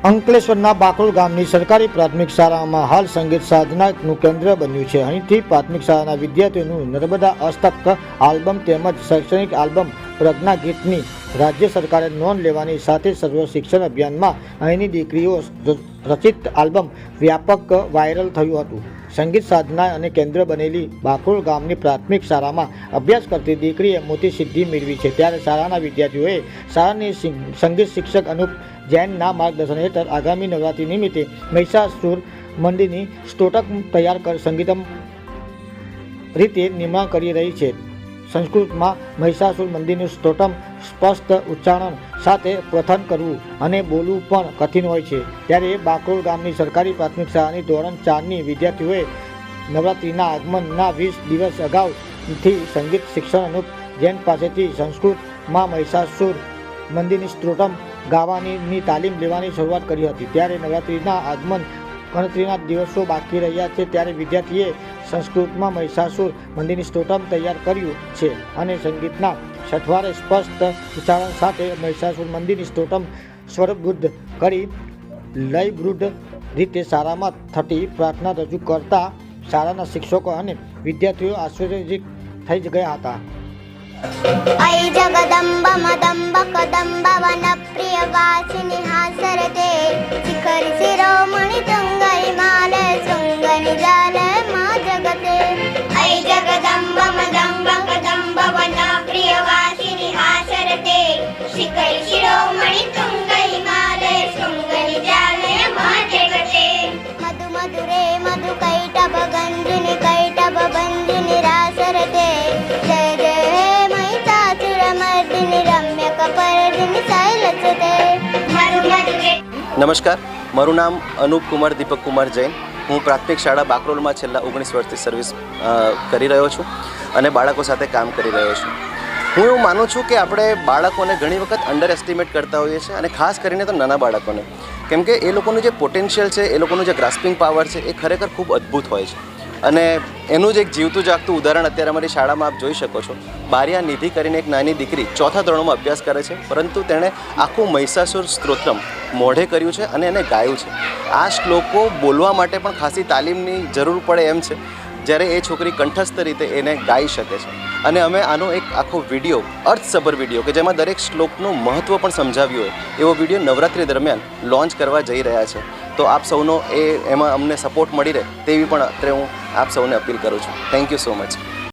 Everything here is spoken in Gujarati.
અંકલેશ્વરના બાકરોલ ગામની સરકારી પ્રાથમિક શાળામાં હાલ સંગીત સાધનાનું કેન્દ્ર બન્યું છે। અહીંથી પ્રાથમિક શાળાના વિદ્યાર્થીઓનું નર્મદા અષ્ટક આલ્બમ તેમજ શૈક્ષણિક આલ્બમ પ્રજ્ઞા ગીતની રાજ્ય સરકારે નોંધ લેવાની સાથે સર્વ શિક્ષણ અભિયાનમાં અહીંની દીકરીઓ રચિત આલ્બમ વ્યાપક વાયરલ થયું હતું। સંગીત સાધના અને કેન્દ્ર બનેલી બાકરોલ ગામની પ્રાથમિક શાળામાં અભ્યાસ કરતી દીકરીએ મોટી સિદ્ધિ મેળવી છે। ત્યારે શાળાના વિદ્યાર્થીઓએ શાળાની સંગીત શિક્ષક અનુપ જૈનના માર્ગદર્શન હેઠળ આગામી નવરાત્રિ નિમિત્તે મહિષાસુર મંદિરની સ્તોટક તૈયાર કરી સંગીતમ રીતે નિર્માણ કરી રહી છે। સંસ્કૃતમાં મહિષાસુર મંદિરનું સ્તોટમ સ્પષ્ટ ઉચ્ચારણ સાથે પઠન કરવું અને બોલવું પણ કઠિન હોય છે। ત્યારે બાકરોલ ગામની સરકારી પ્રાથમિક શાળાની ધોરણ 4ની વિદ્યાર્થીઓએ નવરાત્રિના આગમનના 20 દિવસ અગાઉથી સંગીત શિક્ષણ અનુપ જૈન પાસેથી સંસ્કૃતમાં મહિષાસુર મંદિરની સ્તોટમ ગાવાની તાલીમ લેવાની શરૂઆત કરી હતી। ત્યારે નવરાત્રિના આગમન ગણતરીના દિવસો બાકી રહ્યા છે। ત્યારે વિદ્યાર્થીએ સંસ્કૃતમાં મહિષાસુર મંદિરની સ્તોટમ તૈયાર કર્યું છે અને સંગીતના છઠવારે સ્પષ્ટ ઉચ્ચારણ સાથે મહિષાસુર મંદિરની સ્તોટમ સ્વરબદ્ધ કરી લયબદ્ધ રીતે શાળામાં થતી પ્રાર્થના રજૂ કરતા શાળાના શિક્ષકો અને વિદ્યાર્થીઓ આશ્ચર્યચકિત થઈ ગયા હતા। ऐ जगदम्ब मदम्ब कदम्ब वन प्रिय वासिनि हासरते शिखर शिरोमणि तुंगरि माल शृंगनि जाल मा जगते ऐ जगदम्ब मदम्ब कदम्ब वन प्रिय वासिनि हासरते शिखर शिरोमणि तुंगरि माल शृंगनि जाल मा जगते मधु मधुरे मधु कैटभ गंजिनि कैटभ बंजिनि रासरते जय जय નમસ્કાર, મારું નામ અનુપ કુમાર દીપક કુમાર જૈન। હું પ્રાથમિક શાળા બાકરોલમાં છેલ્લા 19 વર્ષથી સર્વિસ કરી રહ્યો છું અને બાળકો સાથે કામ કરી રહ્યો છું। હું એવું માનું છું કે આપણે બાળકોને ઘણી વખત અંડર એસ્ટિમેટ કરતા હોઈએ છીએ અને ખાસ કરીને તો નાના બાળકોને, કેમ કે એ લોકોનું જે પોટેન્શિયલ છે, એ લોકોનું જે ગ્રાસ્પિંગ પાવર છે, એ ખરેખર ખૂબ અદ્ભુત હોય છે અને એનું જ એક જીવતું જાગતું ઉદાહરણ અત્યારે અમારી શાળામાં આપ જોઈ શકો છો। બારિયા નિધિ કરીને એક નાની દીકરી 4થા ધોરણમાં અભ્યાસ કરે છે, પરંતુ તેણે આખું મહિષાસુર સ્તોત્રમ મોઢે કર્યું છે અને એને ગાયું છે। આ શ્લોકો બોલવા માટે પણ ખાસી તાલીમની જરૂર પડે એમ છે, જ્યારે એ છોકરી કંઠસ્થ રીતે એને ગાઈ શકે છે। અને અમે આનો એક આખો વિડીયો, અર્થસભર વિડીયો કે જેમાં દરેક શ્લોકનું મહત્ત્વ પણ સમજાવ્યું હોય એવો વિડીયો નવરાત્રિ દરમિયાન લોન્ચ કરવા જઈ રહ્યા છે। તો આપ સૌનો એમાં અમને સપોર્ટ મળી રહે તેવી પણ અત્યારે હું આપ સૌને અપીલ કરું છું। Thank you so much.